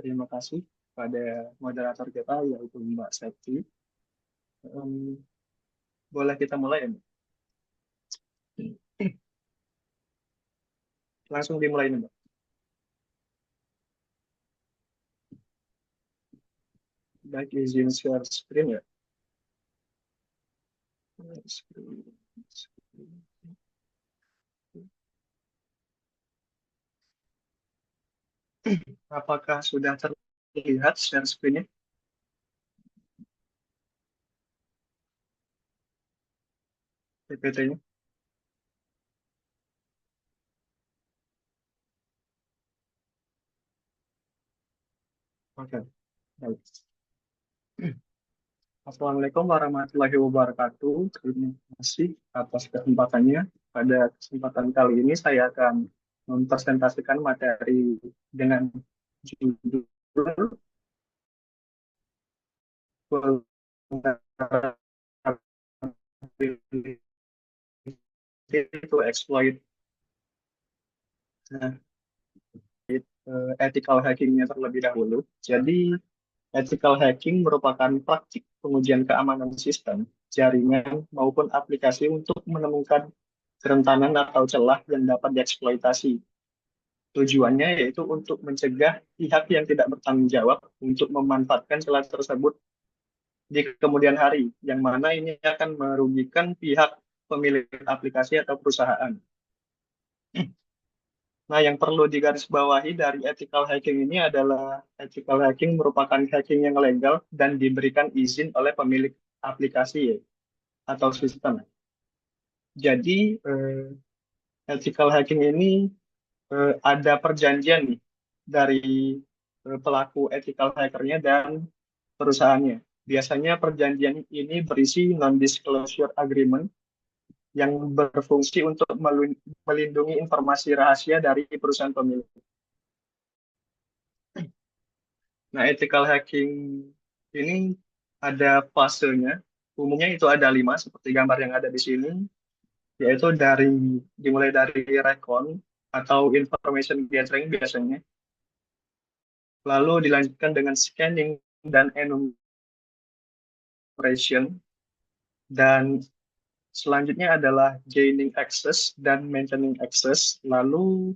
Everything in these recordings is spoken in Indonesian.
terima kasih pada moderator kita yaitu Mbak Septi. Em, Boleh kita mulai ya, Mbak? Langsung dimulai nih, Mbak. Baik, izin share screen ya. Apakah sudah terlihat share screen-nya, PPT-nya? Oke, baik. Assalamualaikum warahmatullahi wabarakatuh. Terima kasih atas kesempatannya. Pada kesempatan kali ini saya akan mempresentasikan materi dengan judul to exploit. Nah, ethical hackingnya terlebih dahulu. Jadi, ethical hacking merupakan praktik pengujian keamanan sistem, jaringan, maupun aplikasi untuk menemukan kerentanan atau celah yang dapat dieksploitasi. Tujuannya yaitu untuk mencegah pihak yang tidak bertanggung jawab untuk memanfaatkan celah tersebut di kemudian hari, yang mana ini akan merugikan pihak pemilik aplikasi atau perusahaan. Nah, yang perlu digarisbawahi dari ethical hacking ini adalah ethical hacking merupakan hacking yang legal dan diberikan izin oleh pemilik aplikasi ya, atau sistem. Jadi, ethical hacking ini ada perjanjian nih dari pelaku ethical hackernya dan perusahaannya. Biasanya perjanjian ini berisi non-disclosure agreement yang berfungsi untuk melindungi informasi rahasia dari perusahaan pemilik. Nah, ethical hacking ini ada fasenya. Umumnya itu ada 5, seperti gambar yang ada di sini, yaitu dimulai dari recon atau information gathering biasanya, lalu dilanjutkan dengan scanning dan enumeration, dan selanjutnya adalah gaining access dan maintaining access, lalu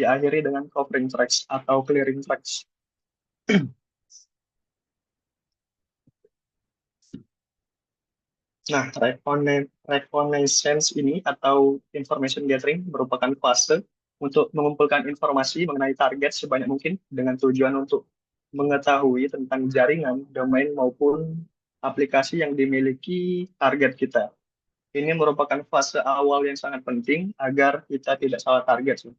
diakhiri dengan covering tracks atau clearing tracks. Nah, reconnaissance ini atau information gathering merupakan fase untuk mengumpulkan informasi mengenai target sebanyak mungkin dengan tujuan untuk mengetahui tentang jaringan, domain, maupun aplikasi yang dimiliki target kita. Ini merupakan fase awal yang sangat penting agar kita tidak salah target.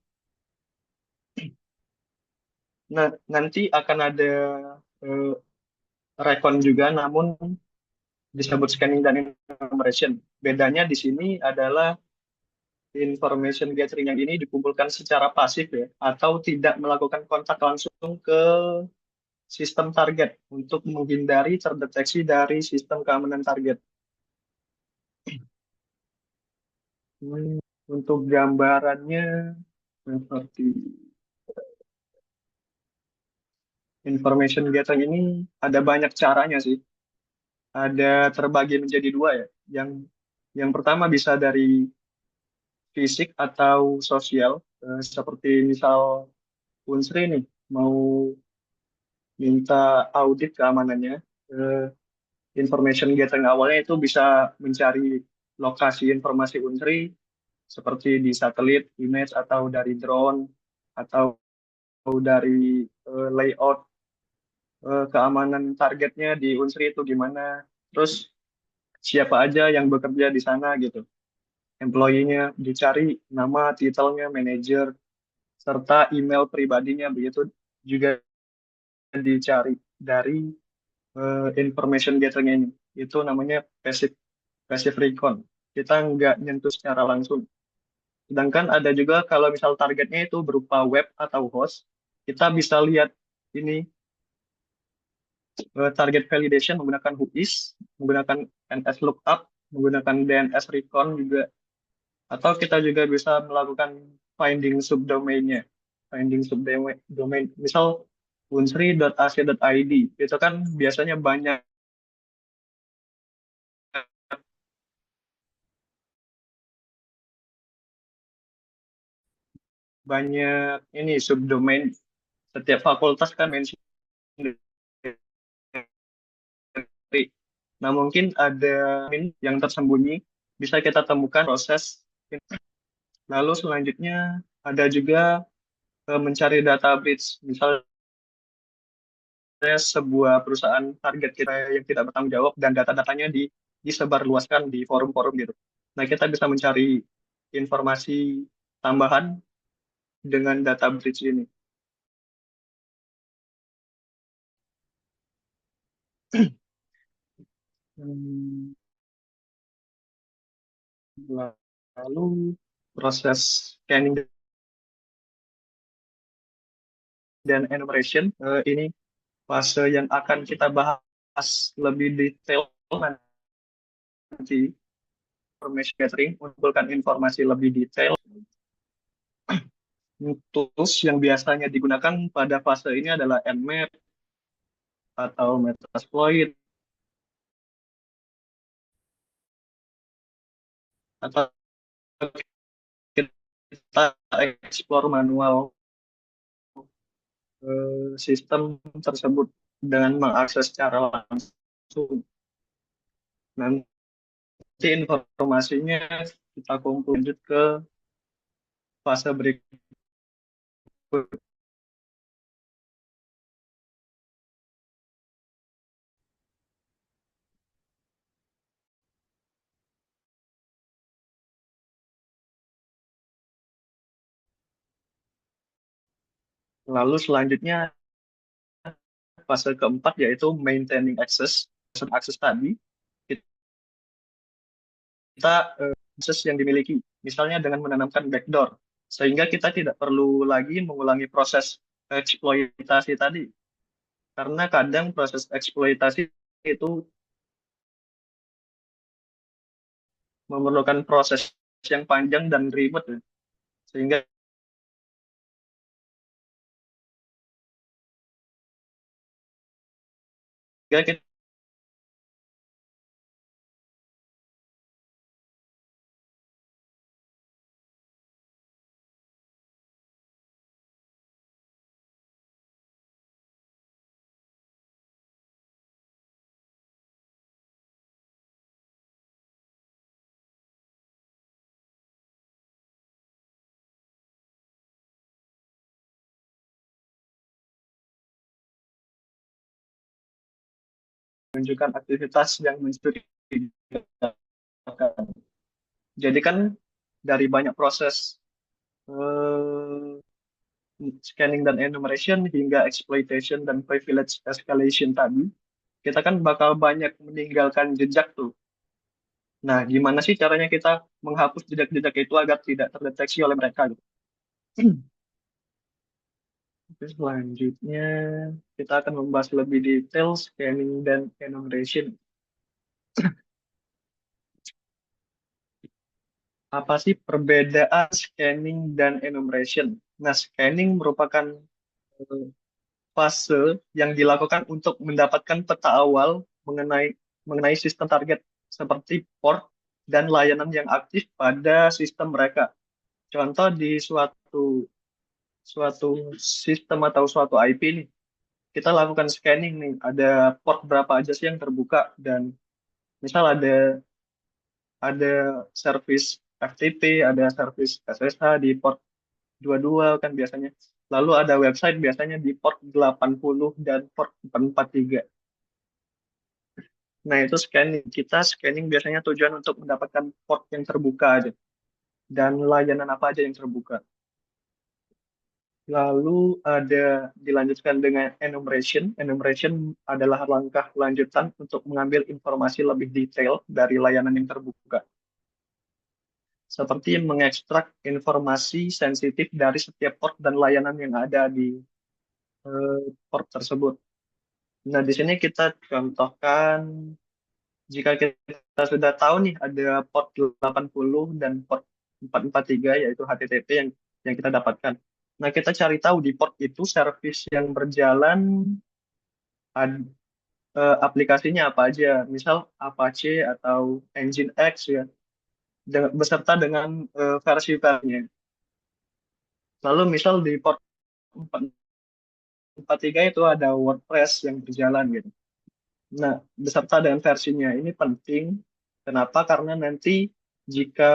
Nah, nanti akan ada eh, recon juga, namun disebut scanning dan enumeration. Bedanya di sini adalah information gathering yang ini dikumpulkan secara pasif ya, atau tidak melakukan kontak langsung ke sistem target untuk menghindari terdeteksi dari sistem keamanan target. Untuk gambarannya seperti information gathering ini ada banyak caranya sih. Ada terbagi menjadi 2 ya. Yang pertama bisa dari fisik atau sosial, seperti misal Unsri nih mau minta audit keamanannya. Eh, Information gathering awalnya itu bisa mencari lokasi informasi Unsri seperti di satelit, image, atau dari drone, atau dari layout keamanan targetnya di Unsri itu gimana. Terus siapa aja yang bekerja di sana gitu. Employee-nya dicari, nama, titelnya, manajer, serta email pribadinya begitu juga dicari dari information gathering ini. Itu namanya passive recon. Kita nggak nyentuh secara langsung. Sedangkan ada juga kalau misal targetnya itu berupa web atau host, kita bisa lihat ini target validation menggunakan whois, menggunakan NS lookup, menggunakan DNS recon juga, atau kita juga bisa melakukan finding subdomainnya. Finding subdomain, misal unsri.ac.id. Itu kan biasanya banyak banyak ini subdomain. Setiap fakultas kan mention sendiri. Nah, mungkin ada yang tersembunyi bisa kita temukan proses. Lalu selanjutnya ada juga mencari data breach. Misalnya sebuah perusahaan target kita yang tidak bertanggung jawab dan data-datanya disebarluaskan di forum-forum gitu. Nah, kita bisa mencari informasi tambahan dengan data breach ini. Hmm, Lalu proses scanning dan enumeration ini fase yang akan kita bahas lebih detail nanti. Information gathering, mengumpulkan informasi lebih detail. Tools yang biasanya digunakan pada fase ini adalah Nmap atau Metasploit atau kita explore manual sistem tersebut dengan mengakses secara langsung. Nanti informasinya kita kumpul lanjut ke fase berikut. Lalu selanjutnya fase keempat yaitu maintaining access. Akses tadi kita akses yang dimiliki, misalnya dengan menanamkan backdoor, sehingga kita tidak perlu lagi mengulangi proses eksploitasi tadi, karena kadang proses eksploitasi itu memerlukan proses yang panjang dan ribet, ya. Sehingga kita menunjukkan aktivitas yang mencurigakan. Jadi kan dari banyak proses eh, scanning dan enumeration hingga exploitation dan privilege escalation tadi, kita kan bakal banyak meninggalkan jejak tuh. Nah, gimana sih caranya kita menghapus jejak-jejak itu agar tidak terdeteksi oleh mereka gitu? Oke, selanjutnya kita akan membahas lebih detail scanning dan enumeration. Apa sih perbedaan scanning dan enumeration? Nah, scanning merupakan eh, fase yang dilakukan untuk mendapatkan peta awal mengenai mengenai sistem target seperti port dan layanan yang aktif pada sistem mereka. Contoh di suatu suatu sistem atau suatu IP nih, kita lakukan scanning nih, ada port berapa aja sih yang terbuka dan misal ada service FTP, ada service SSH di port 22 kan biasanya. Lalu ada website biasanya di port 80 dan port 443. Nah, itu scanning. Kita scanning biasanya tujuan untuk mendapatkan port yang terbuka aja dan layanan apa aja yang terbuka. Lalu ada dilanjutkan dengan enumeration. Enumeration adalah langkah lanjutan untuk mengambil informasi lebih detail dari layanan yang terbuka, seperti mengekstrak informasi sensitif dari setiap port dan layanan yang ada di port tersebut. Nah, di sini kita contohkan jika kita sudah tahu nih ada port 80 dan port 443 yaitu HTTP yang kita dapatkan. Nah, kita cari tahu di port itu service yang berjalan, ad- aplikasinya apa aja, misal Apache atau Nginx ya, beserta dengan versi-versinya. Lalu misal di port 443 itu ada WordPress yang berjalan gitu. Nah, beserta dengan versinya ini penting. Kenapa? Karena nanti jika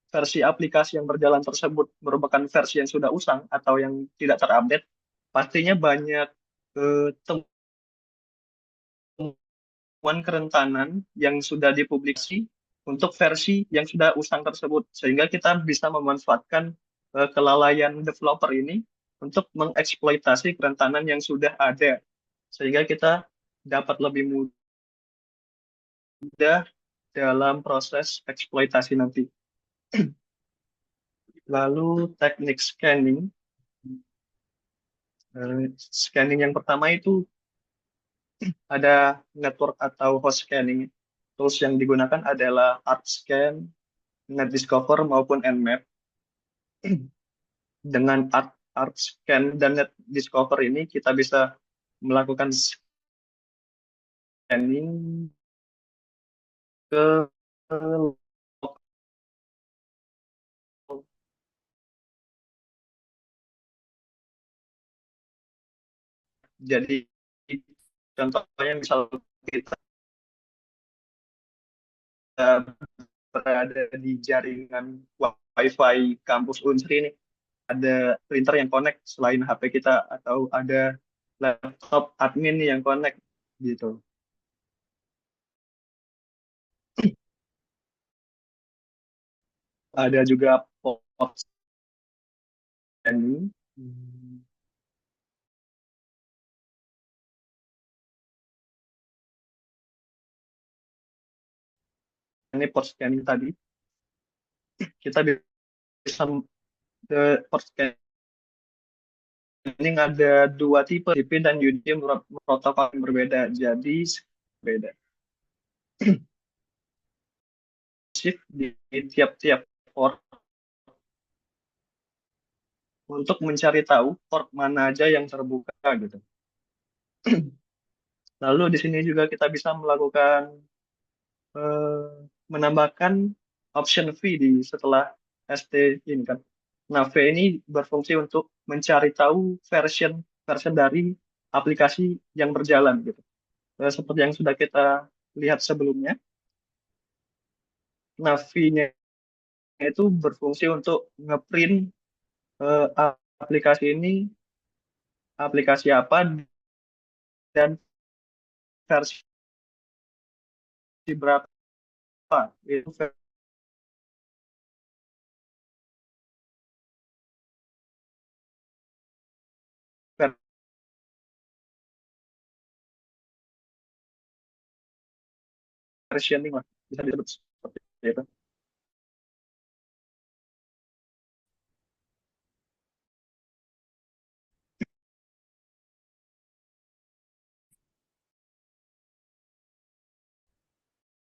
versi aplikasi yang berjalan tersebut merupakan versi yang sudah usang atau yang tidak terupdate, pastinya banyak temuan kerentanan yang sudah dipublikasi untuk versi yang sudah usang tersebut. Sehingga kita bisa memanfaatkan kelalaian developer ini untuk mengeksploitasi kerentanan yang sudah ada. Sehingga kita dapat lebih mudah dalam proses eksploitasi nanti. Lalu teknik scanning. Scanning yang pertama itu ada network atau host scanning. Tools yang digunakan adalah ArcScan, NetDiscover maupun Nmap. Dengan ArcScan dan NetDiscover ini kita bisa melakukan scanning ke jadi contohnya misal kita berada di jaringan WiFi kampus Unsri ini, ada printer yang connect selain HP kita atau ada laptop admin yang connect gitu. Ada juga port scanning. Ini port scanning tadi kita bisa port scanning ada dua tipe, TCP dan UDP protokol yang berbeda. Jadi beda. Shift di tiap-tiap port untuk mencari tahu port mana aja yang terbuka gitu. Lalu di sini juga kita bisa melakukan eh, menambahkan option V di setelah ST ini kan. Nah, V ini berfungsi untuk mencari tahu version version dari aplikasi yang berjalan gitu. Seperti yang sudah kita lihat sebelumnya. Nah, V-nya itu berfungsi untuk ngeprint eh, aplikasi ini aplikasi apa dan versi berapa itu versioning lah bisa disebut seperti itu.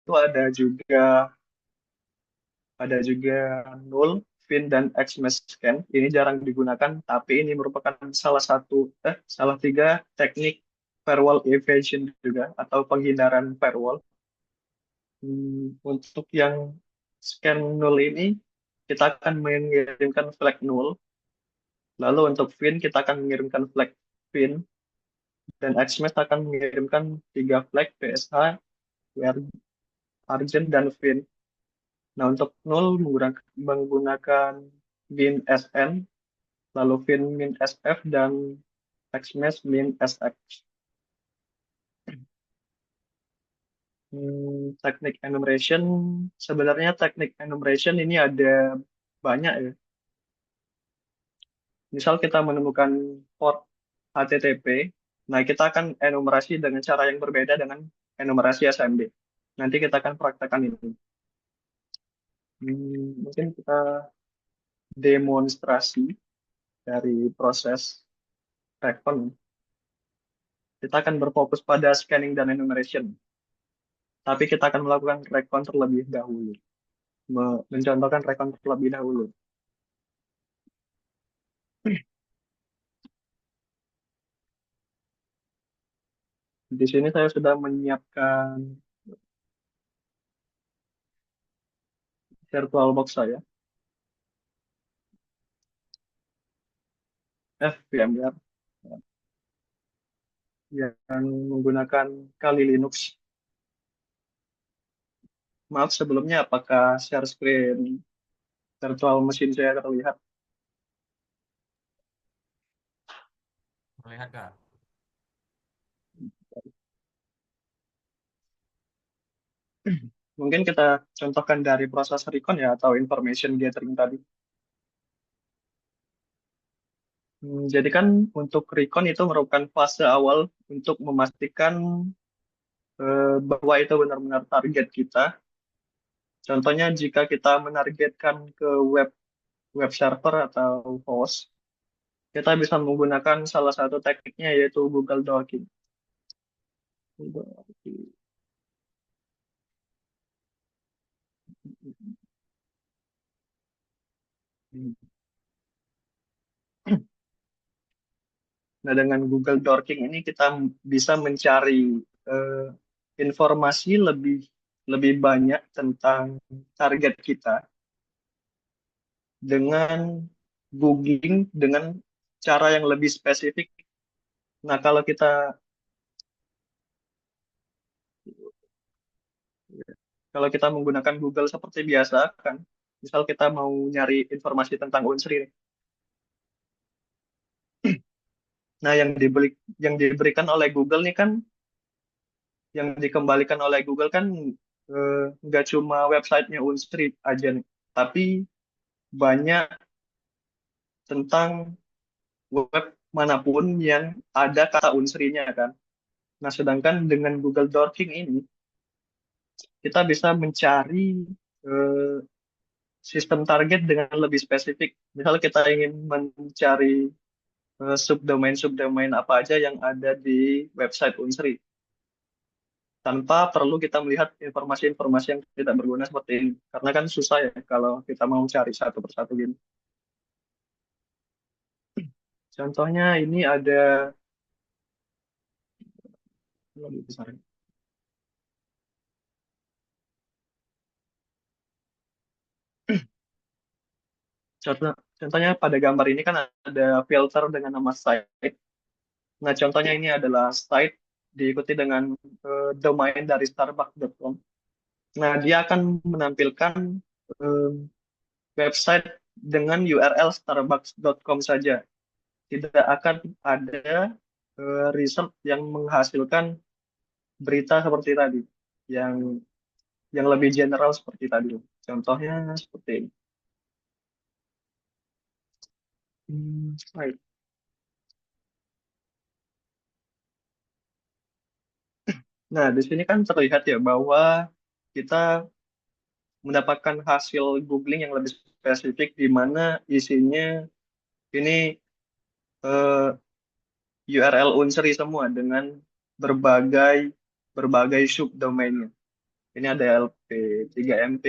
Itu ada juga null, fin dan xmesh scan. Ini jarang digunakan, tapi ini merupakan salah tiga teknik firewall evasion juga atau penghindaran firewall. Untuk yang scan null ini kita akan mengirimkan flag null. Lalu untuk fin kita akan mengirimkan flag fin dan xmesh akan mengirimkan tiga flag PSH, argent dan fin. Nah, untuk null menggunakan bin SN, lalu fin min SF, dan xmesh min SX. Teknik enumeration, sebenarnya teknik enumeration ini ada banyak ya. Misal kita menemukan port HTTP, nah kita akan enumerasi dengan cara yang berbeda dengan enumerasi SMB. Nanti kita akan praktekkan itu. Mungkin kita demonstrasi dari proses recon. Kita akan berfokus pada scanning dan enumeration. Tapi kita akan melakukan recon terlebih dahulu. Mencontohkan recon terlebih dahulu. Di sini saya sudah menyiapkan VirtualBox saya, VMware, yang menggunakan Kali Linux. Maaf sebelumnya, apakah share screen virtual machine saya terlihat? Melihat Kak. Mungkin kita contohkan dari proses recon ya, atau information gathering tadi. Jadi kan untuk recon itu merupakan fase awal untuk memastikan bahwa itu benar-benar target kita. Contohnya jika kita menargetkan ke web server atau host, kita bisa menggunakan salah satu tekniknya yaitu Google Docking. Nah, dengan Google Docking ini kita bisa mencari eh, informasi lebih lebih banyak tentang target kita dengan googling dengan cara yang lebih spesifik. Nah, kalau kita menggunakan Google seperti biasa kan, misal kita mau nyari informasi tentang Unsri, nah yang diberikan oleh Google nih kan, yang dikembalikan oleh Google kan nggak cuma websitenya Unsri aja nih, tapi banyak tentang web manapun yang ada kata Unsrinya kan. Nah, sedangkan dengan Google Docking ini kita bisa mencari eh, sistem target dengan lebih spesifik. Misal kita ingin mencari subdomain-subdomain apa aja yang ada di website Unsri, tanpa perlu kita melihat informasi-informasi yang tidak berguna seperti ini. Karena kan susah ya kalau kita mau cari satu persatu gini. Contohnya ini ada lebih besar. Contoh, contohnya pada gambar ini kan ada filter dengan nama site. Nah, contohnya ini adalah site diikuti dengan domain dari starbucks.com. Nah, dia akan menampilkan eh, website dengan URL starbucks.com saja. Tidak akan ada result yang menghasilkan berita seperti tadi, yang yang lebih general seperti tadi. Contohnya seperti ini. Baik. Nah, di sini kan terlihat ya bahwa kita mendapatkan hasil googling yang lebih spesifik di mana isinya ini URL Unsri semua dengan berbagai berbagai subdomainnya. Ini ada LP, 3MP,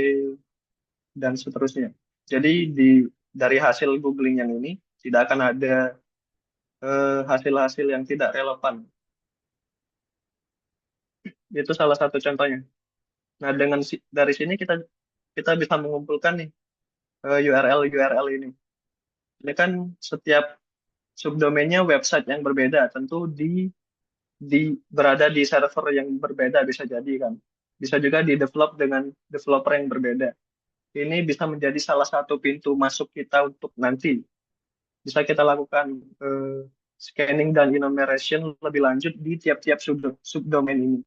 dan seterusnya. Jadi dari hasil googling yang ini tidak akan ada hasil-hasil yang tidak relevan. Itu salah satu contohnya. Nah, dari sini kita kita bisa mengumpulkan nih URL-URL ini. Ini kan setiap subdomainnya website yang berbeda, tentu berada di server yang berbeda bisa jadi kan. Bisa juga di develop dengan developer yang berbeda. Ini bisa menjadi salah satu pintu masuk kita untuk nanti bisa kita lakukan eh, scanning dan enumeration lebih lanjut di tiap-tiap subdomain ini.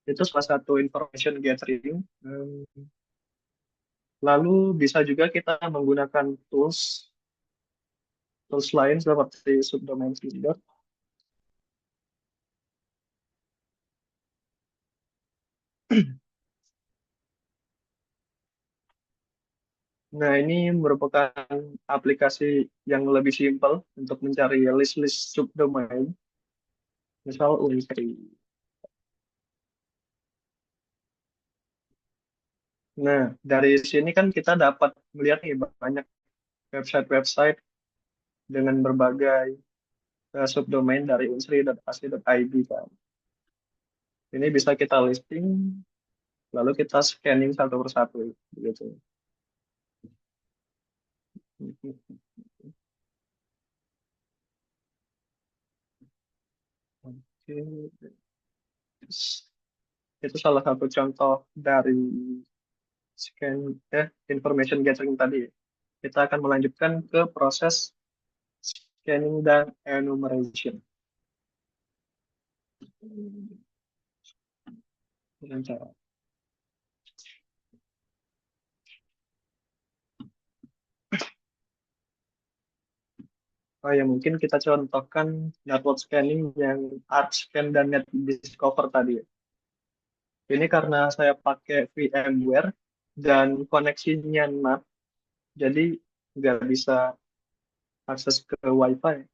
Itu salah satu information gathering. Lalu bisa juga kita menggunakan tools lain seperti subdomain finder. Nah, ini merupakan aplikasi yang lebih simpel untuk mencari list-list subdomain, misal Unsri. Nah, dari sini kan kita dapat melihat nih banyak website-website dengan berbagai subdomain dari unsri.ac.id kan. Ini bisa kita listing, lalu kita scanning satu persatu, gitu. Oke, itu salah satu contoh dari scan information gathering tadi. Kita akan melanjutkan ke proses scanning dan enumeration. Dengan cara, oh ya mungkin kita contohkan network scanning yang ArcScan dan NetDiscover tadi, ya. Ini karena saya pakai VMware dan koneksinya NAT, jadi nggak bisa akses ke Wi-Fi.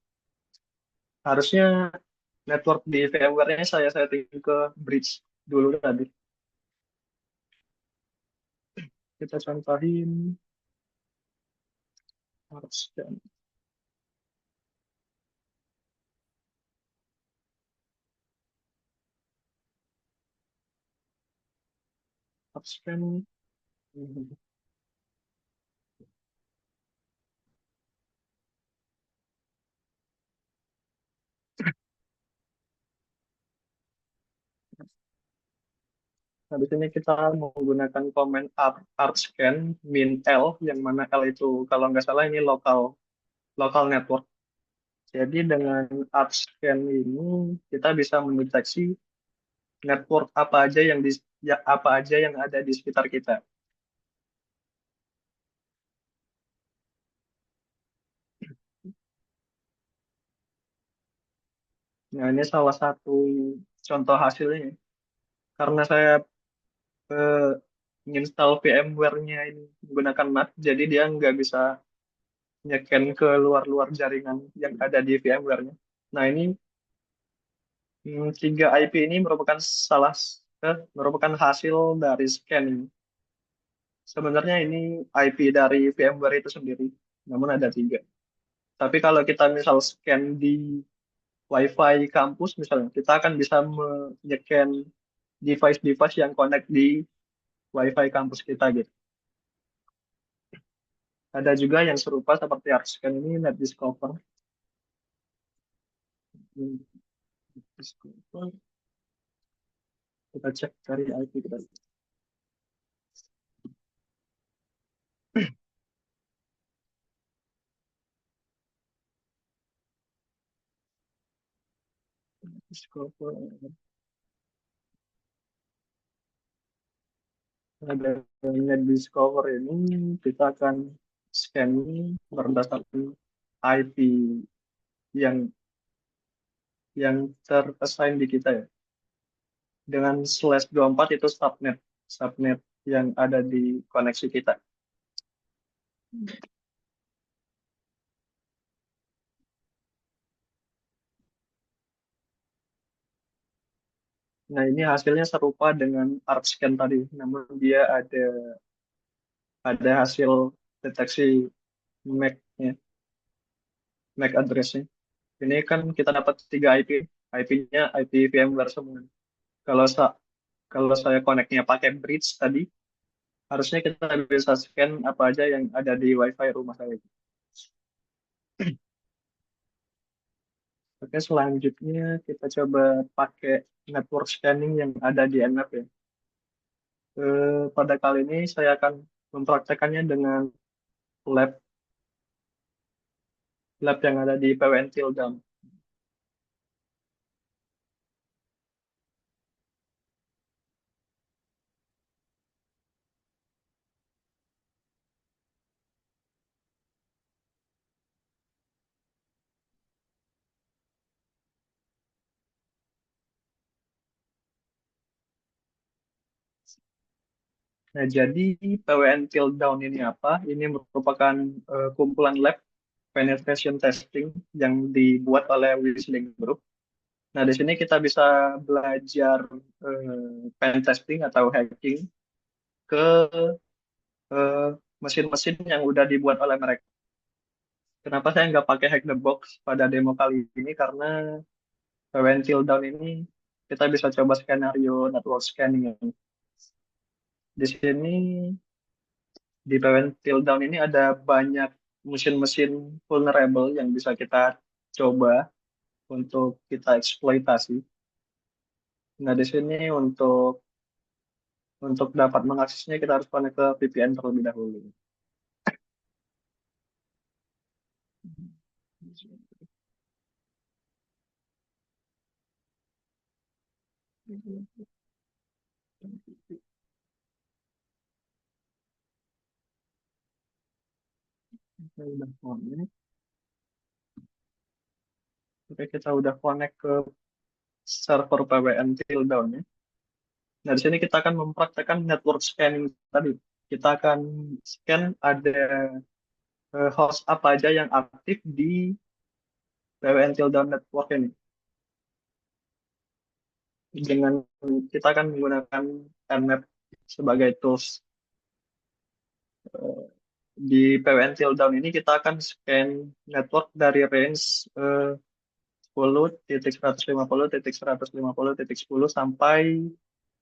Harusnya network di VMware-nya saya setting ke bridge dulu tadi. Kita contohin ArcScan. ArcScan. Nah, di sini kita menggunakan komen ArcScan min L, yang mana L itu kalau nggak salah ini lokal lokal network. Jadi dengan ArcScan ini kita bisa mendeteksi network apa aja yang apa aja yang ada di sekitar kita. Nah, ini salah satu contoh hasilnya. Karena saya eh, menginstal VMware-nya ini menggunakan NAT, jadi dia nggak bisa nyeken ke luar-luar jaringan yang ada di VMware-nya. Nah, ini tiga IP ini merupakan hasil dari scanning. Sebenarnya ini IP dari VMware itu sendiri, namun ada tiga. Tapi kalau kita misal scan di WiFi kampus misalnya, kita akan bisa menycan device-device yang connect di WiFi kampus kita gitu. Ada juga yang serupa seperti ArcScan ini, NetDiscover. NetDiscover, kita cek dari IP kita. NetDiscover. Ada NetDiscover ini, kita akan scanning berdasarkan IP yang terassign di kita ya. Dengan /24 itu subnet yang ada di koneksi kita. Nah, ini hasilnya serupa dengan ArcScan tadi, namun dia ada hasil deteksi MAC-nya, MAC address-nya. Ini kan kita dapat tiga IP, IP-nya IP VMware semua. Kalau kalau saya connect-nya pakai bridge tadi, harusnya kita bisa scan apa aja yang ada di WiFi rumah saya. Oke, selanjutnya kita coba pakai network scanning yang ada di NF ya. Pada kali ini saya akan mempraktekannya dengan lab lab yang ada di PWN Tildam. Nah, jadi PWN Tildam ini apa? Ini merupakan kumpulan lab penetration testing yang dibuat oleh Wisling Group. Nah, di sini kita bisa belajar pen testing atau hacking ke mesin-mesin yang udah dibuat oleh mereka. Kenapa saya nggak pakai hack the box pada demo kali ini? Karena PWN Till Down ini kita bisa coba skenario network scanning ini. Di sini di PWN Till Down ini ada banyak mesin-mesin vulnerable yang bisa kita coba untuk kita eksploitasi. Nah, di sini untuk dapat mengaksesnya kita harus connect ke VPN terlebih dahulu. Kita udah connect. Oke, kita udah connect ke server PWN Till Down ya. Nah, di sini kita akan mempraktekkan network scanning tadi. Kita akan scan ada host apa aja yang aktif di PWN Till Down Network ini. Dengan kita akan menggunakan Nmap sebagai tools. Eh, Di PWN Till Down ini kita akan scan network dari range 10.150.150.10 sampai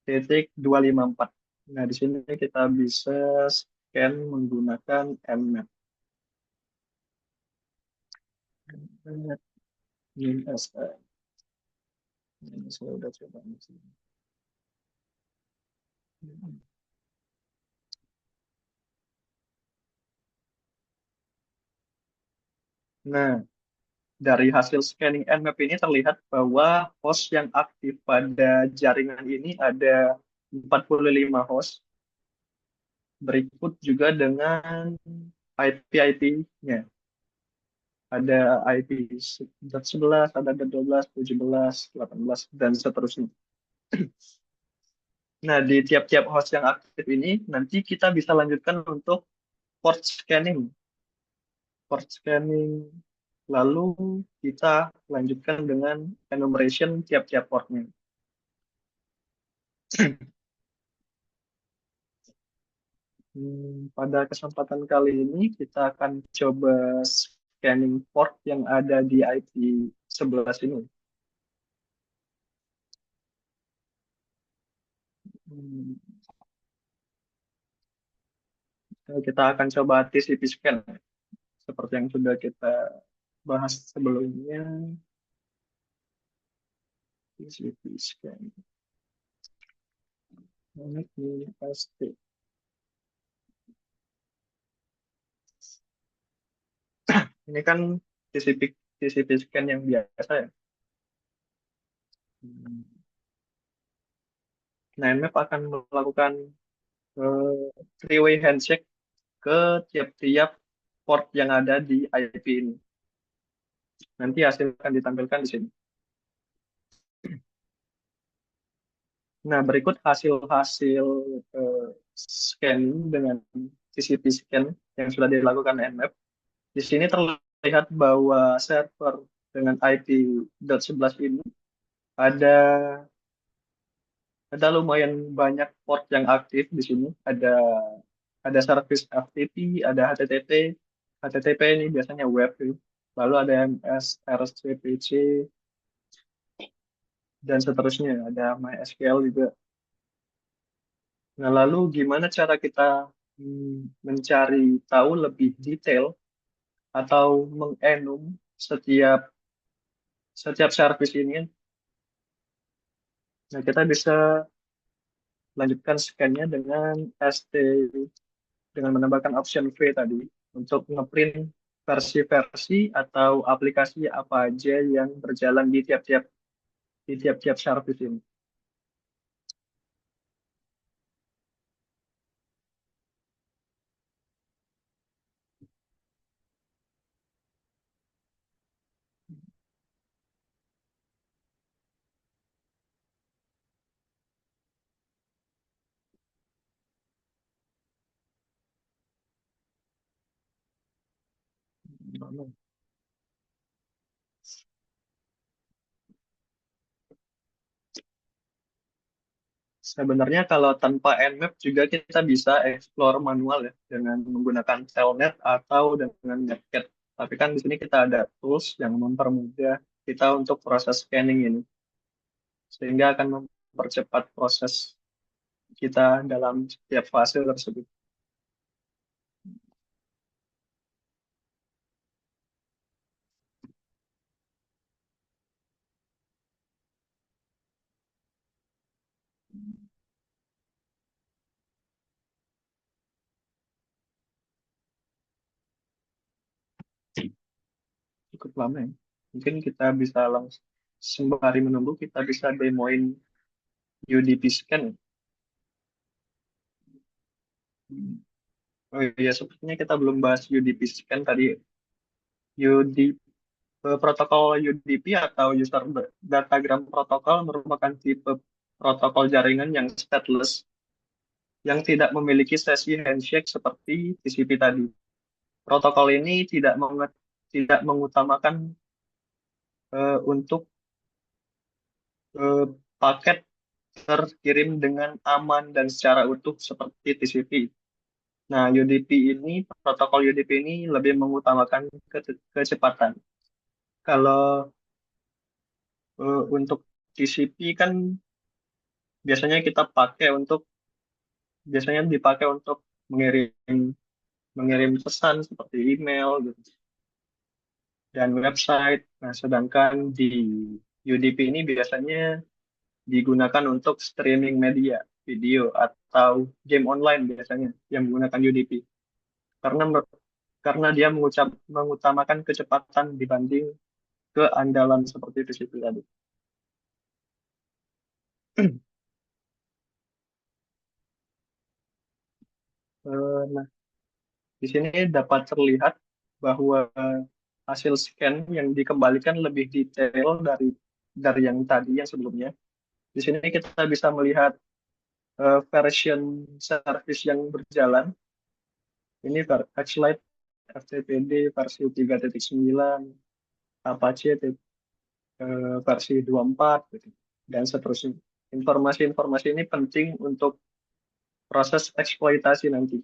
titik 254. Nah, di sini kita bisa scan menggunakan Nmap. Ini ini saya udah coba di sini. Nah, dari hasil scanning Nmap ini terlihat bahwa host yang aktif pada jaringan ini ada 45 host. Berikut juga dengan IP-IP-nya. Ada IP 11, ada 12, 17, 18, dan seterusnya. Nah, di tiap-tiap host yang aktif ini, nanti kita bisa lanjutkan untuk port scanning. Port scanning. Lalu kita lanjutkan dengan enumeration tiap-tiap portnya. Pada kesempatan kali ini kita akan coba scanning port yang ada di IP 11 ini. Hmm, Kita akan coba TCP scan seperti yang sudah kita bahas sebelumnya. TCP scan. Ini pasti. Ini kan TCP TCP scan yang biasa ya. Hmm. Nah, Nmap akan melakukan three-way handshake ke tiap-tiap port yang ada di IP ini. Nanti hasil akan ditampilkan di sini. Nah, berikut hasil-hasil eh, scanning dengan TCP scan yang sudah dilakukan Nmap. Di sini terlihat bahwa server dengan IP.11 ini ada ada lumayan banyak port yang aktif di sini. Ada service FTP, ada HTTP. HTTP ini biasanya web, gitu. Lalu ada MS, RSVPC, dan seterusnya. Ada MySQL juga. Nah, lalu gimana cara kita mencari tahu lebih detail atau mengenum setiap setiap service ini? Nah, kita bisa lanjutkan scan-nya dengan ST dengan menambahkan option V tadi untuk ngeprint versi-versi atau aplikasi apa aja yang berjalan di tiap-tiap service ini. Sebenarnya kalau tanpa Nmap juga kita bisa explore manual ya dengan menggunakan Telnet atau dengan Netcat. Tapi kan di sini kita ada tools yang mempermudah kita untuk proses scanning ini, sehingga akan mempercepat proses kita dalam setiap fase tersebut. Cukup lama ya. Mungkin kita bisa langsung sembari menunggu kita bisa demoin UDP scan. Oh iya, sepertinya kita belum bahas UDP scan tadi. UDP, protokol UDP atau User Datagram Protocol merupakan tipe protokol jaringan yang stateless yang tidak memiliki sesi handshake seperti TCP tadi. Protokol ini tidak mengutamakan untuk eh, paket terkirim dengan aman dan secara utuh seperti TCP. Nah, protokol UDP ini lebih mengutamakan kecepatan. Kalau untuk TCP kan biasanya kita pakai untuk biasanya dipakai untuk mengirim mengirim pesan seperti email gitu dan website. Nah, sedangkan di UDP ini biasanya digunakan untuk streaming media, video atau game online biasanya yang menggunakan UDP. Karena karena dia mengutamakan kecepatan dibanding keandalan seperti itu situ tadi. Nah, di sini dapat terlihat bahwa hasil scan yang dikembalikan lebih detail dari yang tadi yang sebelumnya. Di sini kita bisa melihat version service yang berjalan. Ini Xlite FTPD versi 3.9, Apache versi 24, gitu, dan seterusnya. Informasi-informasi ini penting untuk proses eksploitasi nanti.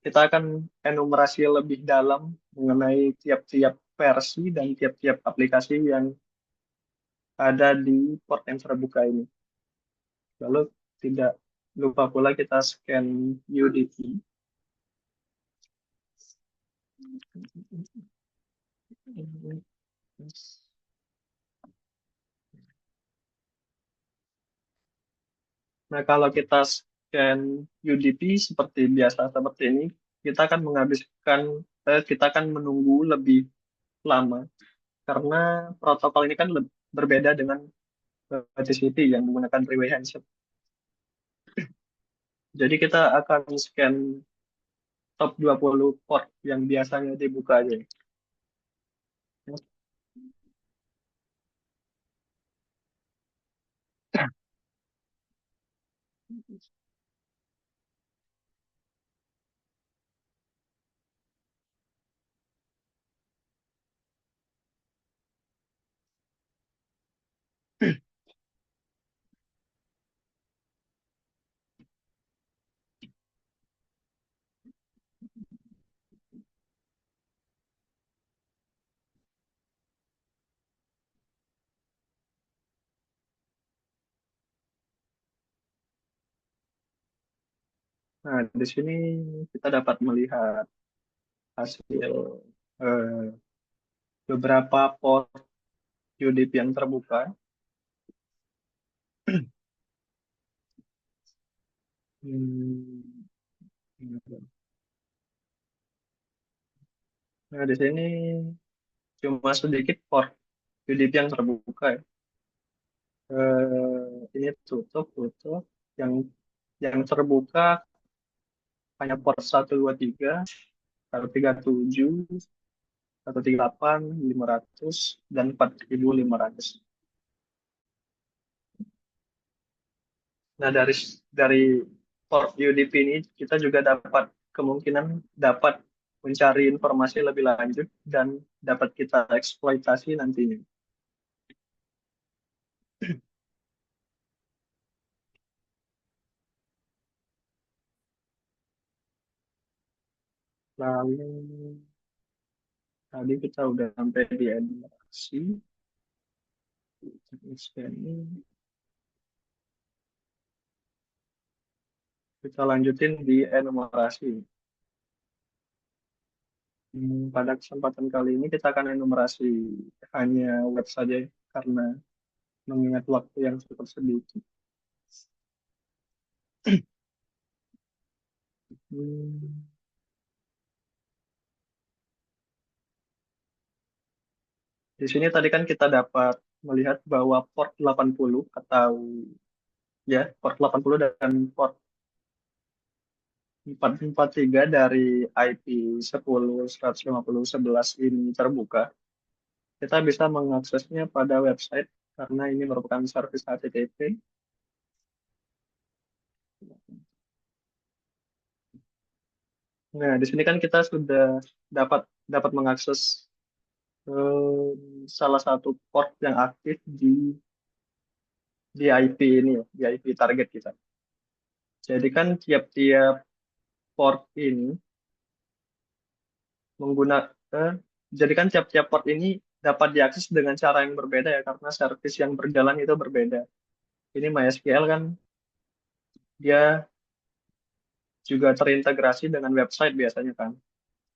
Kita akan enumerasi lebih dalam mengenai tiap-tiap versi dan tiap-tiap aplikasi yang ada di port yang terbuka ini. Lalu tidak lupa pula kita scan UDP. Nah, kalau kita scan UDP seperti biasa seperti ini, kita akan menunggu lebih lama karena protokol ini kan berbeda dengan TCP yang menggunakan three-way handshake. Jadi kita akan scan top 20 port yang biasanya dibuka aja. Nah, di sini kita dapat melihat hasil eh, beberapa port UDP yang terbuka. Hmm, Nah, di sini cuma sedikit port UDP yang terbuka ya. Ini tutup. Yang yang terbuka hanya port 123, 137, 138, 500, dan 4500. Nah, dari port UDP ini kita juga kemungkinan dapat mencari informasi lebih lanjut dan dapat kita eksploitasi nantinya. Lalu Tadi kita udah sampai di enumerasi, scanning. Kita lanjutin di enumerasi. Pada kesempatan kali ini kita akan enumerasi hanya web saja ya, karena mengingat waktu yang cukup sedikit. Hmm, Di sini tadi kan kita dapat melihat bahwa port 80 atau ya port 80 dan port 443 dari IP 10.150.11 ini terbuka. Kita bisa mengaksesnya pada website karena ini merupakan service HTTP. Nah, di sini kan kita sudah dapat dapat mengakses salah satu port yang aktif di IP ini ya, di IP target kita. Jadi kan tiap-tiap port ini menggunakan, jadi kan tiap-tiap port ini dapat diakses dengan cara yang berbeda ya, karena service yang berjalan itu berbeda. Ini MySQL kan dia juga terintegrasi dengan website biasanya kan.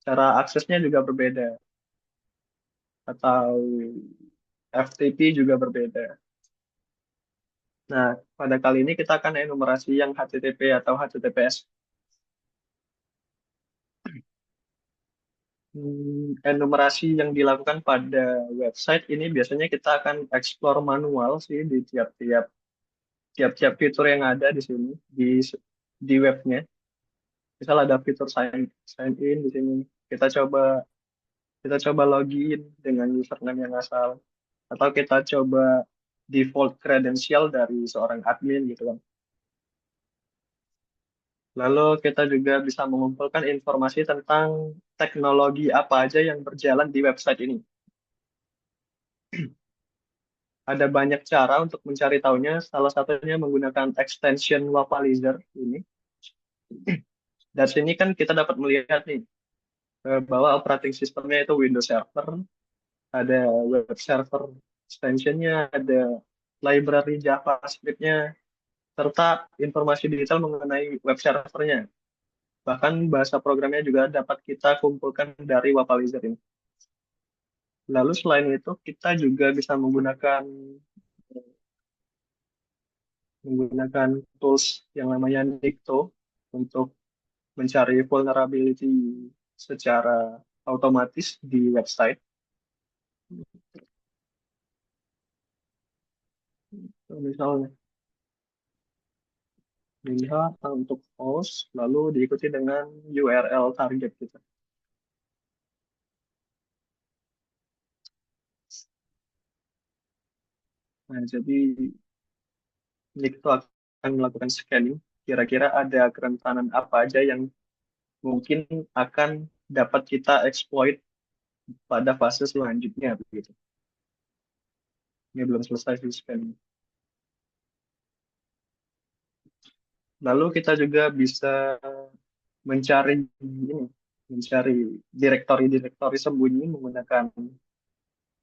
Cara aksesnya juga berbeda atau FTP juga berbeda. Nah, pada kali ini kita akan enumerasi yang HTTP atau HTTPS. Enumerasi yang dilakukan pada website ini biasanya kita akan explore manual sih di tiap-tiap fitur yang ada di sini di webnya. Misal ada fitur sign in di sini. Kita coba kita coba login dengan username yang asal atau kita coba default credential dari seorang admin gitu kan. Lalu kita juga bisa mengumpulkan informasi tentang teknologi apa aja yang berjalan di website ini. Ada banyak cara untuk mencari tahunya, salah satunya menggunakan extension Localizer ini. Dari sini kan kita dapat melihat nih bahwa operating sistemnya itu Windows Server, ada web server extensionnya, ada library JavaScript-nya, serta informasi detail mengenai web servernya. Bahkan bahasa programnya juga dapat kita kumpulkan dari Wapalizer ini. Lalu selain itu kita juga bisa menggunakan tools yang namanya Nikto untuk mencari vulnerability secara otomatis di website. Misalnya dilihat untuk host, lalu diikuti dengan URL target kita. Nah, jadi Nikto akan melakukan scanning. Kira-kira ada kerentanan apa aja yang mungkin akan dapat kita exploit pada fase selanjutnya begitu. Ini belum selesai sih scan. Lalu kita juga bisa mencari ini, mencari direktori-direktori sembunyi menggunakan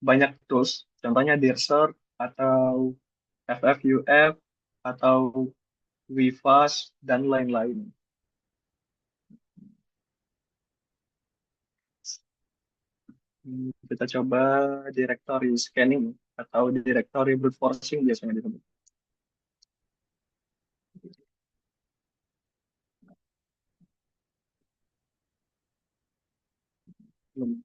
banyak tools, contohnya Dircert atau FFUF atau Wifast dan lain-lain. Kita coba directory scanning atau directory brute forcing biasanya disebut. Hmm.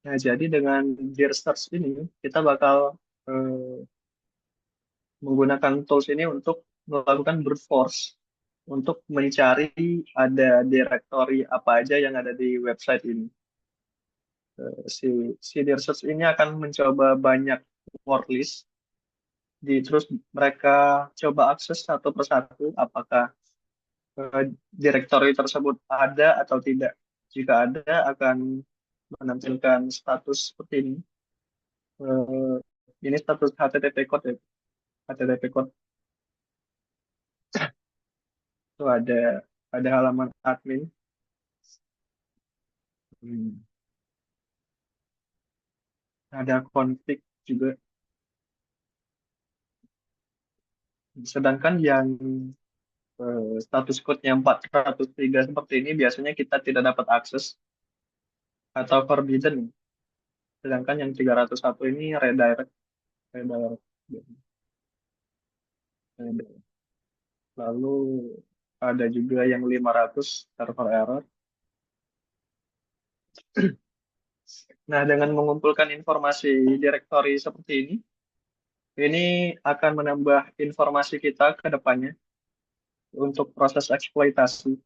Nah, jadi dengan gear search ini, kita bakal eh, menggunakan tools ini untuk melakukan brute force untuk mencari ada directory apa aja yang ada di website ini. Si CD Research ini akan mencoba banyak word list, terus mereka coba akses satu persatu apakah directory tersebut ada atau tidak. Jika ada, akan menampilkan status seperti ini. Eh, ini status HTTP code ya. HTTP code itu ada halaman admin. Hmm. Ada config juga. Sedangkan yang status code-nya 403 seperti ini biasanya kita tidak dapat akses atau forbidden. Sedangkan yang 301 ini redirect. Redirect. Lalu ada juga yang 500 server error. Nah, dengan mengumpulkan informasi directory seperti ini akan menambah informasi kita ke depannya untuk proses eksploitasi.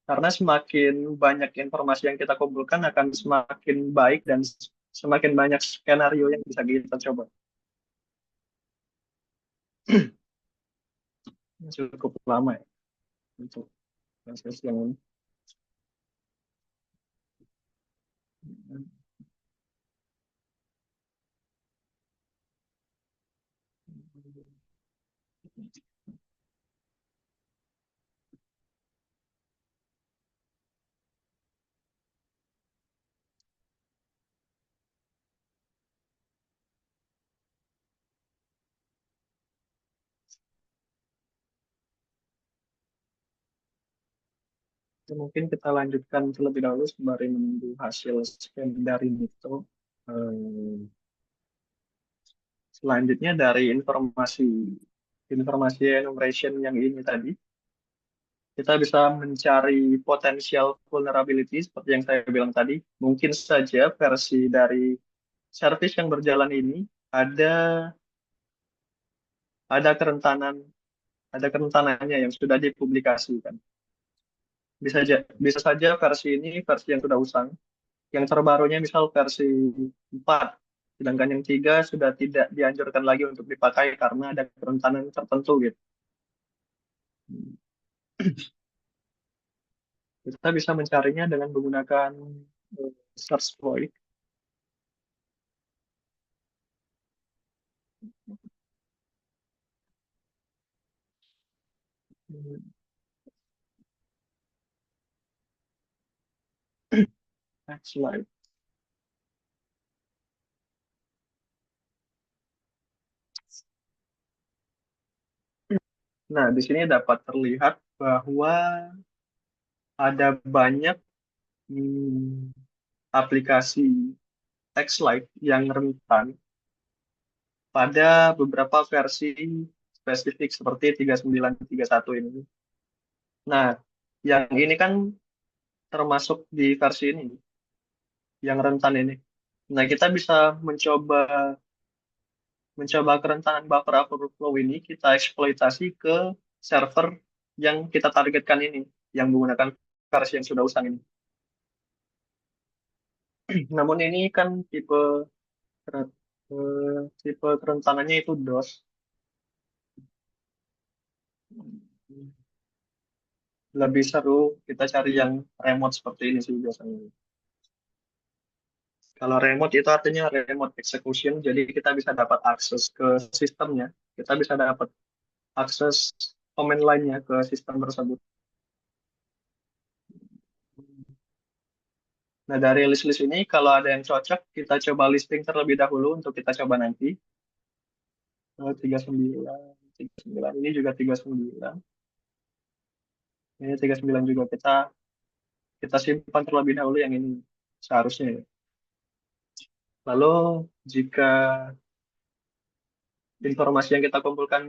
Karena semakin banyak informasi yang kita kumpulkan akan semakin baik dan semakin banyak skenario yang bisa kita coba. Cukup lama ya untuk proses yang ini. Mungkin kita lanjutkan terlebih dahulu sembari menunggu hasil scan dari itu. Selanjutnya dari informasi informasi enumeration yang ini tadi, kita bisa mencari potensial vulnerability seperti yang saya bilang tadi. Mungkin saja versi dari service yang berjalan ini ada ada kerentanan ada kerentanannya yang sudah dipublikasikan. Bisa saja versi ini versi yang sudah usang. Yang terbarunya misal versi 4, sedangkan yang 3 sudah tidak dianjurkan lagi untuk dipakai karena ada kerentanan tertentu gitu. Kita bisa mencarinya dengan menggunakan search void. Next slide. Nah, di sini dapat terlihat bahwa ada banyak hmm, aplikasi TextLight yang rentan pada beberapa versi spesifik seperti 3931 ini. Nah, yang ini kan termasuk di versi ini, yang rentan ini. Nah, kita bisa mencoba mencoba kerentanan buffer overflow ini kita eksploitasi ke server yang kita targetkan ini, yang menggunakan versi yang sudah usang ini. Namun ini kan tipe kerentanannya itu DOS. Lebih seru kita cari yang remote seperti ini sih biasanya. Kalau remote itu artinya remote execution, jadi kita bisa dapat akses ke sistemnya, kita bisa dapat akses command line-nya ke sistem tersebut. Nah, dari list-list ini, kalau ada yang cocok, kita coba listing terlebih dahulu untuk kita coba nanti. 39, 39, ini juga 39. Ini 39 juga kita simpan terlebih dahulu yang ini seharusnya ya. Lalu, jika informasi yang kita kumpulkan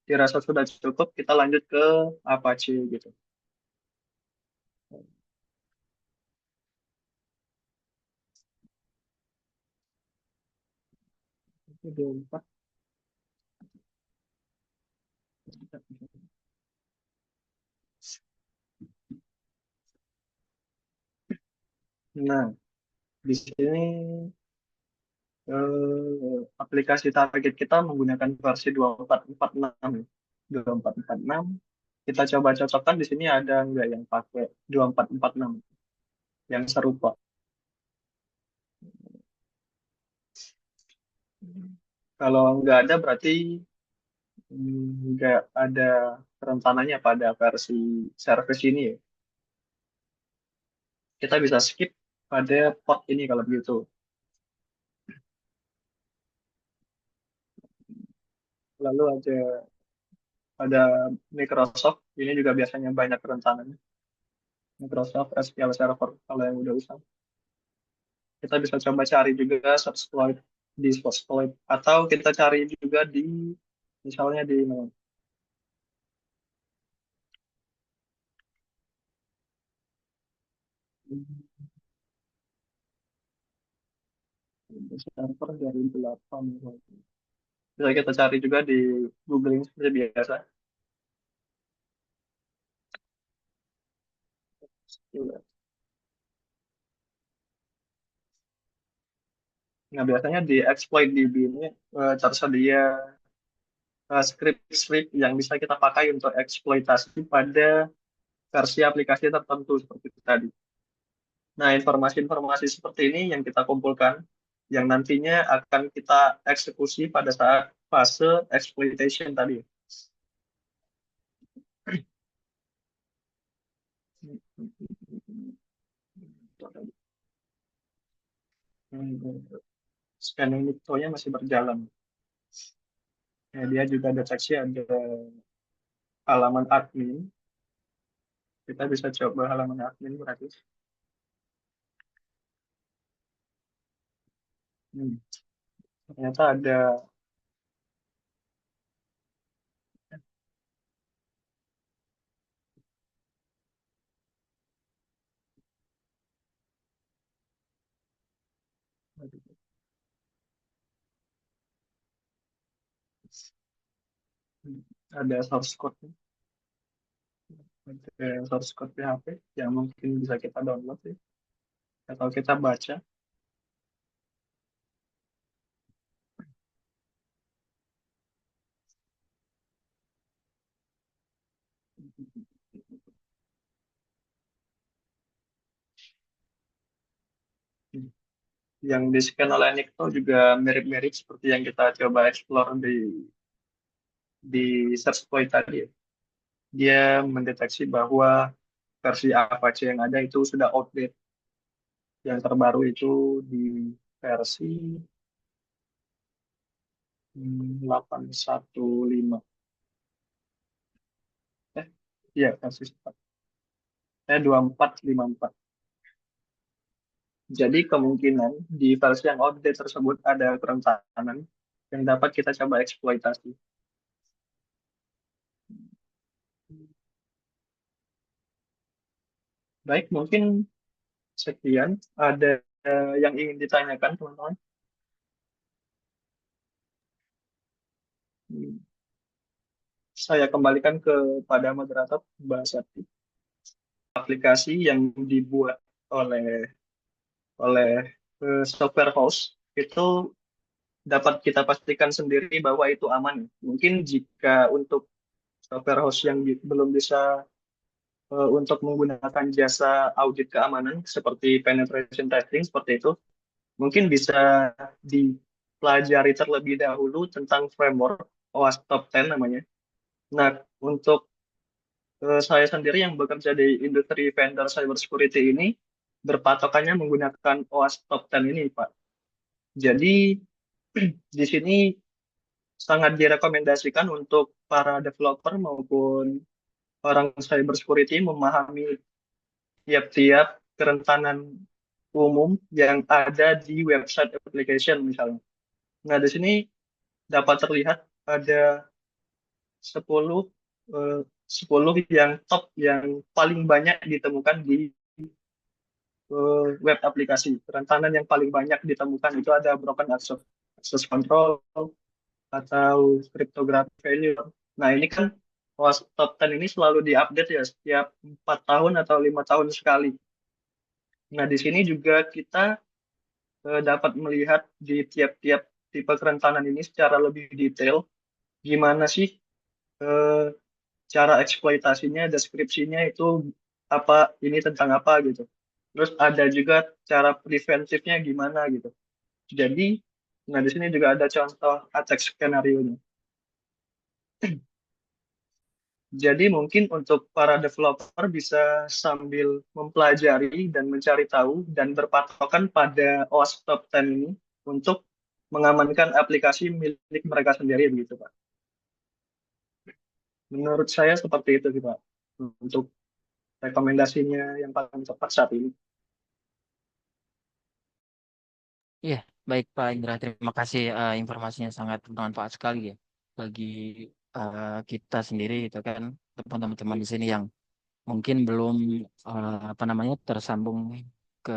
dirasa sudah cukup, kita lanjut ke Apache gitu. Ini 24. Nah, di sini aplikasi target kita menggunakan versi 2446. 2446. Kita coba cocokkan di sini ada nggak yang pakai 2446 yang serupa. Kalau nggak ada berarti nggak ada kerentanannya pada versi service ini ya. Kita bisa skip pada port ini kalau begitu. Lalu ada Microsoft, ini juga biasanya banyak kerentanannya. Microsoft SQL Server kalau yang udah usah. Kita bisa coba cari juga subscribe di subscribe atau kita cari juga di misalnya di server dari 8. Bisa kita cari juga di googling seperti biasa. Nah, biasanya di exploit DB ini tersedia script-script yang bisa kita pakai untuk eksploitasi pada versi aplikasi tertentu seperti itu tadi. Nah, informasi-informasi seperti ini yang kita kumpulkan, yang nantinya akan kita eksekusi pada saat fase exploitation tadi. Scanning nya masih berjalan. Ya, dia juga deteksi ada halaman admin. Kita bisa coba halaman admin berarti. Hmm, Ternyata ada source code, ada source code PHP yang mungkin bisa kita download ya, atau kita baca. Yang di scan oleh Nikto juga mirip-mirip seperti yang kita coba explore di search point tadi ya. Dia mendeteksi bahwa versi Apache yang ada itu sudah outdated. Yang terbaru itu di versi 815. Eh, iya versi 2454. Jadi kemungkinan di versi yang update tersebut ada kerentanan yang dapat kita coba eksploitasi. Baik, mungkin sekian. Ada yang ingin ditanyakan, teman-teman? Hmm, Saya kembalikan kepada moderator, Mbak Sati. Aplikasi yang dibuat oleh oleh software house itu dapat kita pastikan sendiri bahwa itu aman. Mungkin jika untuk software house yang belum bisa untuk menggunakan jasa audit keamanan seperti penetration testing seperti itu, mungkin bisa dipelajari terlebih dahulu tentang framework OWASP Top 10 namanya. Nah, untuk saya sendiri yang bekerja di industri vendor cybersecurity ini berpatokannya menggunakan OWASP Top 10 ini, Pak. Jadi di sini sangat direkomendasikan untuk para developer maupun orang cybersecurity memahami tiap-tiap kerentanan umum yang ada di website application misalnya. Nah, di sini dapat terlihat ada 10 eh, 10 yang top yang paling banyak ditemukan di web aplikasi. Kerentanan yang paling banyak ditemukan itu ada broken access control atau cryptography failure. Nah, ini kan OWASP Top 10 ini selalu diupdate ya setiap 4 tahun atau 5 tahun sekali. Nah, di sini juga kita dapat melihat di tiap-tiap tipe kerentanan ini secara lebih detail gimana sih eh, cara eksploitasinya, deskripsinya itu apa, ini tentang apa gitu. Terus ada juga cara preventifnya gimana gitu. Jadi, nah di sini juga ada contoh attack skenario-nya. Jadi mungkin untuk para developer bisa sambil mempelajari dan mencari tahu dan berpatokan pada OWASP Top 10 ini untuk mengamankan aplikasi milik mereka sendiri begitu, Pak. Menurut saya seperti itu sih, Pak. Untuk rekomendasinya yang paling tepat saat ini. Iya, baik Pak Indra, terima kasih, informasinya sangat bermanfaat sekali ya bagi kita sendiri itu kan, teman-teman di sini yang mungkin belum apa namanya tersambung ke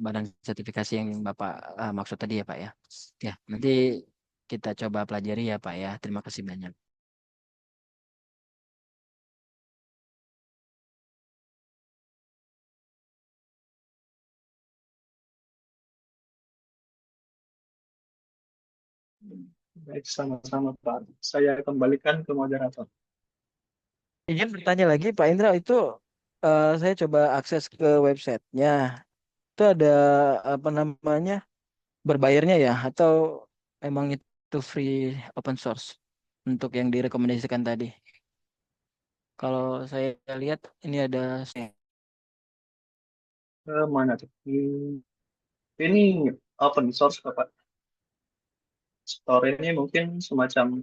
badan sertifikasi yang Bapak maksud tadi ya Pak ya. Ya, nanti kita coba pelajari ya Pak ya. Terima kasih banyak. Baik, sama-sama, Pak. Saya kembalikan ke moderator. Izin bertanya lagi Pak Indra, itu saya coba akses ke websitenya. Itu ada apa namanya berbayarnya ya atau emang itu free open source untuk yang direkomendasikan tadi? Kalau saya lihat ini ada Mana tuh? Ini open source, Pak. Store ini mungkin semacam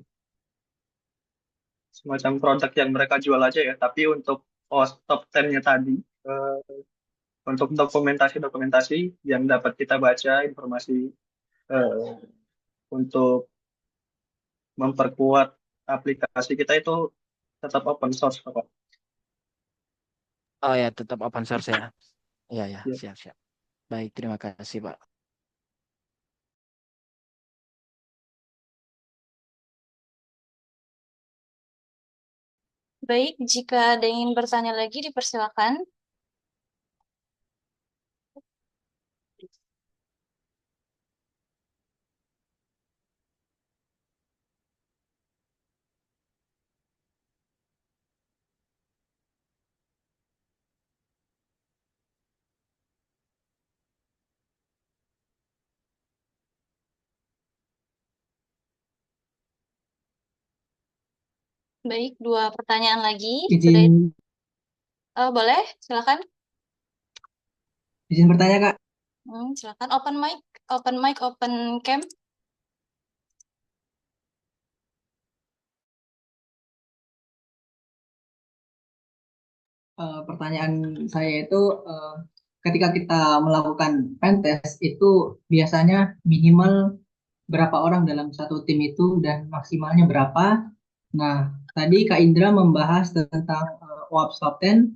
semacam produk yang mereka jual aja ya. Tapi untuk top 10-nya tadi, eh, untuk dokumentasi-dokumentasi yang dapat kita baca, informasi eh, untuk memperkuat aplikasi kita itu tetap open source, Pak. oh ya tetap open source ya. Iya ya, Ya. siap siap. Baik, terima kasih Pak. Baik, jika ada yang ingin bertanya lagi, dipersilakan. Baik, dua pertanyaan lagi. Sudah, Izin boleh, silakan. izin bertanya Kak. Silakan. Open mic, open mic, open cam. Pertanyaan saya itu ketika kita melakukan pentest itu biasanya minimal berapa orang dalam satu tim itu dan maksimalnya berapa? Nah, tadi Kak Indra membahas tentang WAP Top 10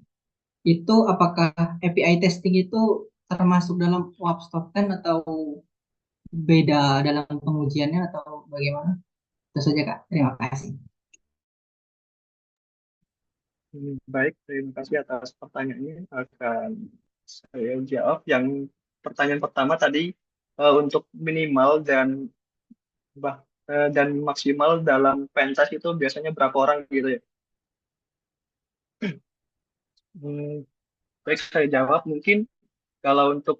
itu apakah API testing itu termasuk dalam WAP Top 10 atau beda dalam pengujiannya atau bagaimana? Itu saja Kak. Terima kasih. Baik, terima kasih atas pertanyaannya. Akan saya jawab. Yang pertanyaan pertama tadi untuk minimal dan maksimal dalam pentas itu biasanya berapa orang gitu ya? Hmm, Baik, saya jawab. Mungkin kalau untuk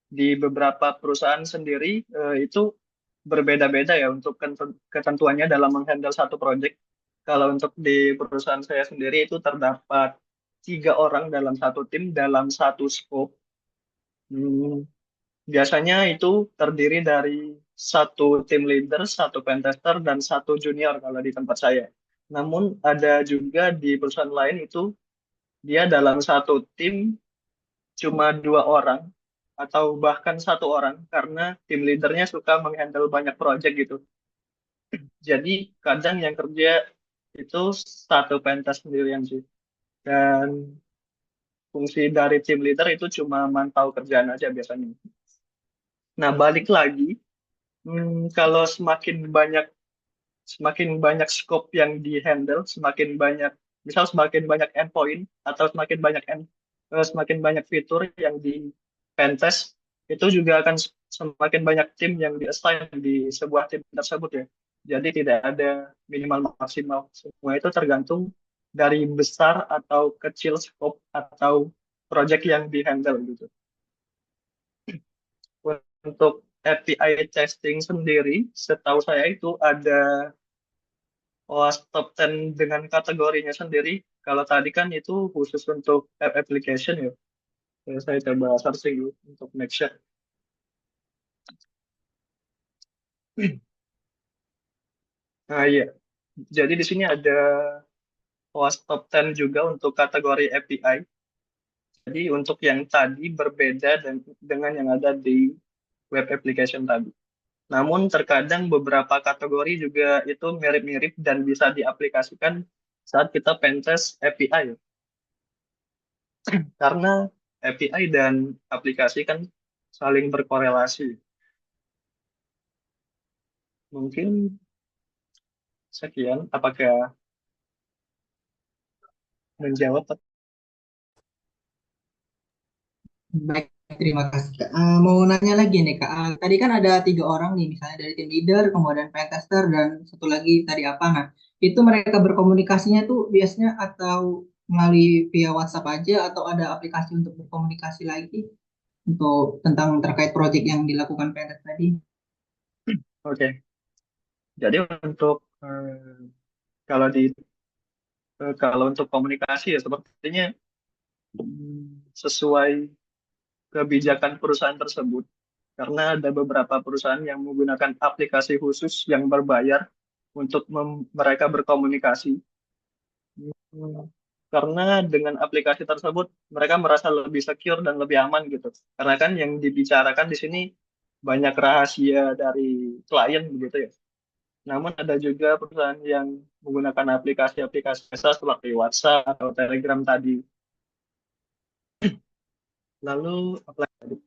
di beberapa perusahaan sendiri itu berbeda-beda ya untuk ketentuannya dalam menghandle satu project. Kalau untuk di perusahaan saya sendiri itu terdapat 3 orang dalam satu tim dalam satu scope. Hmm, Biasanya itu terdiri dari satu tim leader, satu pentester, dan satu junior kalau di tempat saya. Namun ada juga di perusahaan lain itu dia dalam satu tim cuma 2 orang atau bahkan 1 orang karena tim leadernya suka menghandle banyak project gitu. Jadi kadang yang kerja itu satu pentas sendirian sih. Dan fungsi dari tim leader itu cuma mantau kerjaan aja biasanya. Nah, balik lagi, kalau semakin banyak scope yang dihandle, semakin banyak endpoint atau semakin banyak fitur yang pentest itu juga akan semakin banyak tim yang di-assign di sebuah tim tersebut ya. Jadi tidak ada minimal maksimal. Semua itu tergantung dari besar atau kecil scope atau project yang di-handle gitu. Untuk API testing sendiri, setahu saya itu ada OWASP Top 10 dengan kategorinya sendiri. Kalau tadi kan itu khusus untuk app application ya. Saya coba searching dulu untuk make sure. Nah iya, jadi di sini ada OWASP Top 10 juga untuk kategori API. Jadi untuk yang tadi berbeda dengan yang ada di web application tadi. Namun terkadang beberapa kategori juga itu mirip-mirip dan bisa diaplikasikan saat kita pentest API ya. Karena API dan aplikasi kan saling berkorelasi. Mungkin sekian, apakah menjawab? Baik, terima kasih Kak. Mau nanya lagi nih Kak. Tadi kan ada 3 orang nih, misalnya dari tim leader, kemudian pentester, dan satu lagi tadi apa? Nah, itu mereka berkomunikasinya tuh biasanya atau melalui via WhatsApp aja atau ada aplikasi untuk berkomunikasi lagi untuk tentang terkait project yang dilakukan pentest tadi? Oke, jadi untuk kalau di kalau untuk komunikasi ya sepertinya sesuai kebijakan perusahaan tersebut. Karena ada beberapa perusahaan yang menggunakan aplikasi khusus yang berbayar untuk mereka berkomunikasi. Hmm, Karena dengan aplikasi tersebut mereka merasa lebih secure dan lebih aman gitu. Karena kan yang dibicarakan di sini banyak rahasia dari klien begitu ya. Namun ada juga perusahaan yang menggunakan aplikasi-aplikasi biasa seperti WhatsApp atau Telegram tadi. Lalu apa lagi tadi?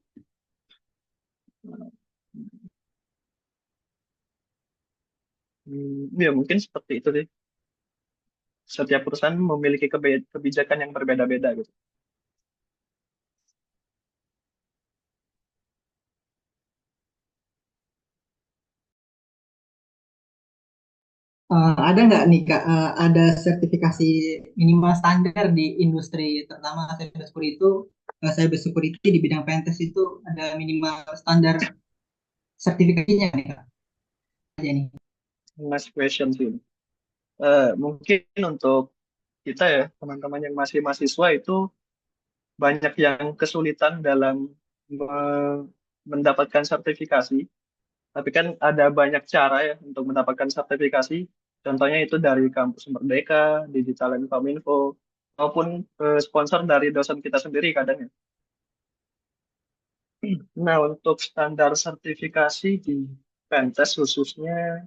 Ya mungkin seperti itu sih. Setiap perusahaan memiliki kebijakan yang berbeda-beda gitu. Ada nggak nih Kak, ada sertifikasi minimal standar di industri, terutama cyber security di bidang pentest itu ada minimal standar sertifikasinya nih Kak? Aja nih. Nice question sih. Mungkin untuk kita ya, teman-teman yang masih mahasiswa itu banyak yang kesulitan dalam mendapatkan sertifikasi. Tapi kan ada banyak cara ya untuk mendapatkan sertifikasi. Contohnya itu dari Kampus Merdeka, Digital and Kominfo, maupun sponsor dari dosen kita sendiri kadang ya. Nah, untuk standar sertifikasi di Pentest khususnya,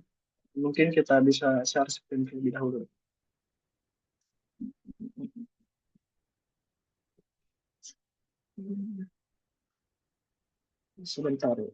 mungkin kita bisa share screen terlebih dahulu. Sebentar ya.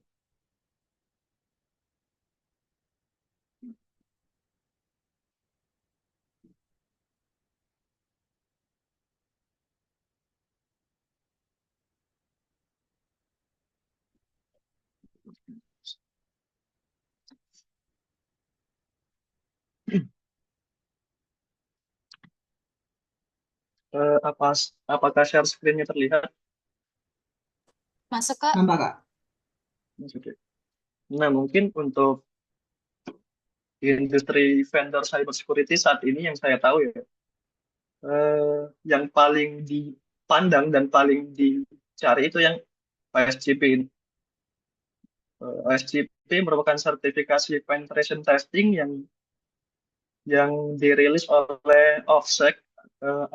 Eh, apa, apakah share screen-nya terlihat? Masuk Kak? Nampak Kak? Oke. Nah, mungkin untuk industri vendor cybersecurity saat ini yang saya tahu ya, yang paling dipandang dan paling dicari itu yang OSCP ini. OSCP merupakan sertifikasi penetration testing yang dirilis oleh OffSec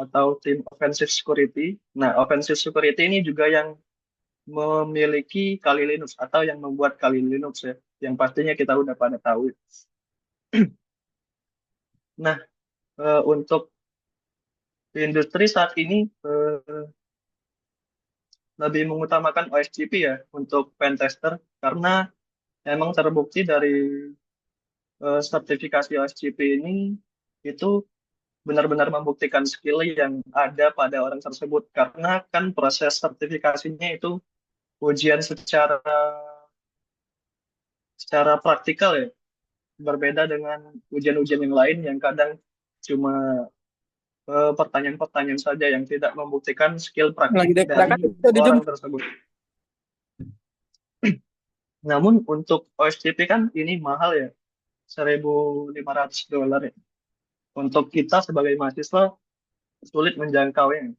atau tim Offensive Security. Nah, Offensive Security ini juga yang memiliki Kali Linux atau yang membuat Kali Linux ya, yang pastinya kita udah pada tahu. Nah, untuk industri saat ini lebih mengutamakan OSCP ya untuk pen tester karena emang terbukti dari sertifikasi OSCP ini itu benar-benar membuktikan skill yang ada pada orang tersebut karena kan proses sertifikasinya itu ujian secara praktikal ya, berbeda dengan ujian-ujian yang lain yang kadang cuma pertanyaan-pertanyaan saja yang tidak membuktikan skill praktik Lagi dari dekat itu di Zoom. orang tersebut. Namun untuk OSCP kan ini mahal ya, $1.500 ya. Untuk kita sebagai mahasiswa sulit menjangkaunya.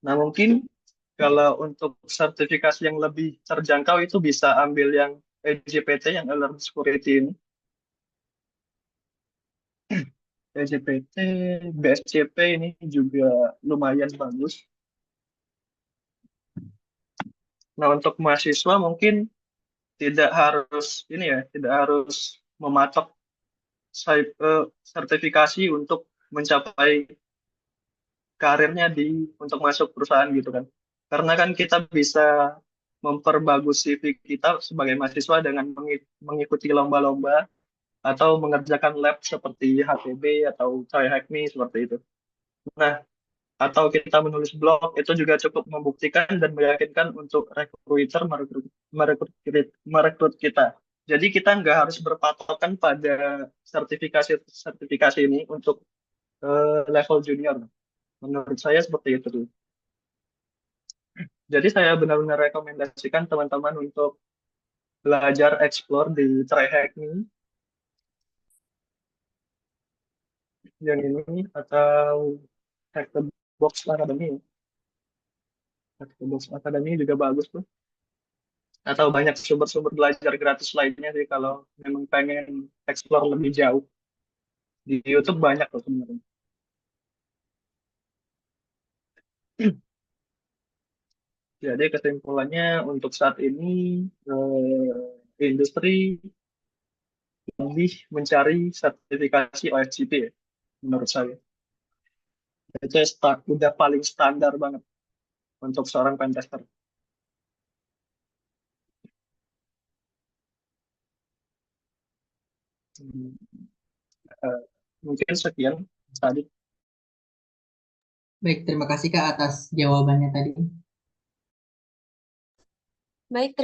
Nah, mungkin kalau untuk sertifikasi yang lebih terjangkau itu bisa ambil yang EJPT, yang Alert Security ini. EJPT, BSCP ini juga lumayan bagus. Nah, untuk mahasiswa mungkin tidak harus ini ya, tidak harus mematok sertifikasi untuk mencapai karirnya untuk masuk perusahaan gitu kan. Karena kan kita bisa memperbagus CV kita sebagai mahasiswa dengan mengikuti lomba-lomba atau mengerjakan lab seperti HTB atau TryHackMe seperti itu. Nah, atau kita menulis blog itu juga cukup membuktikan dan meyakinkan untuk recruiter merekrut kita. Jadi kita nggak harus berpatokan pada sertifikasi ini untuk level junior. Menurut saya seperti itu tuh. Jadi saya benar-benar rekomendasikan teman-teman untuk belajar explore di TryHackMe yang ini atau Hack the Box Academy. Hack the Box Academy juga bagus tuh. Atau banyak sumber-sumber belajar gratis lainnya sih kalau memang pengen explore lebih jauh. Di YouTube banyak loh sebenarnya. Jadi kesimpulannya untuk saat ini industri lebih mencari sertifikasi OSCP ya, menurut saya. Itu udah paling standar banget untuk seorang pentester. Hmm, eh, Mungkin sekian tadi. Baik, terima kasih Kak atas jawabannya tadi. Baik,